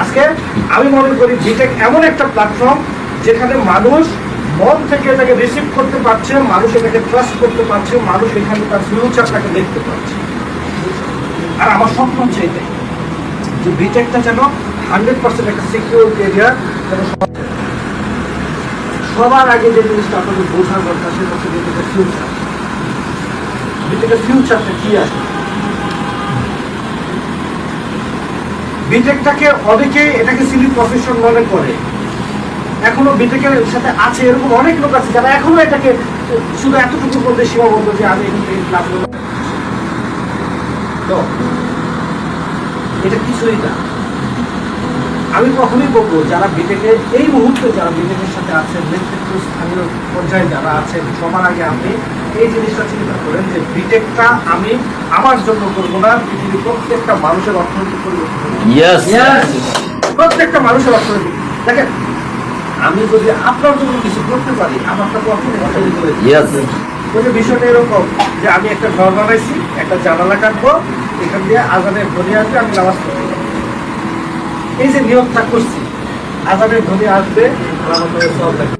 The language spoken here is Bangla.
আজকে আমি মনে করি বিটেক এমন একটা প্ল্যাটফর্ম যেখানে মানুষ মন থেকে এটাকে রিসিভ করতে পারছে, মানুষ এটাকে ট্রাস্ট করতে পারছে, মানুষ এখানে তার ফিউচারটাকে দেখতে পাচ্ছে। আর আমার স্বপ্ন হচ্ছে এটাই, যে বিটেকটা যেন 100% একটা সিকিউর এরিয়া, যেন সবার আগে যে জিনিসটা আপনাদের বোঝার দরকার সেটা হচ্ছে বিটেকের ফিউচার। বিটেকের ফিউচারটা কি আছে? বিটেকটাকে অনেকে এটাকে সিলি প্রফেশন মনে করে, এখনো বিটেকের সাথে আছে এরকম অনেক লোক আছে যারা এখনো এটাকে শুধু এতটুকুর মধ্যে সীমাবদ্ধ যে আমি তো এটা কিছুই না। আমি কখনোই বলবো যারা বিটেকে এই মুহূর্তে যারা বিটেকের সাথে আছেন, নেতৃত্ব স্থানীয় পর্যায়ে যারা আছেন, সবার আগে আপনি এই জিনিসটা চিন্তা করেন যে বিটেকটা আমি আমার জন্য করবো না, পৃথিবীর প্রত্যেকটা মানুষের অর্থনৈতিক পরিবর্তন, প্রত্যেকটা মানুষের অর্থনৈতিক। দেখেন, আমি যদি আপনার জন্য কিছু করতে পারি, আমারটা তো অর্থনৈতিক করে দিই। বিষয়টা এরকম যে আমি একটা ঘর বানাইছি, একটা জানালা কাটবো, এখান দিয়ে আজানের ধ্বনি আসবে, আমি নামাজ পড়বো। এই যে নিয়মটা করছি, আজানের ধ্বনি আসবে, আমার সব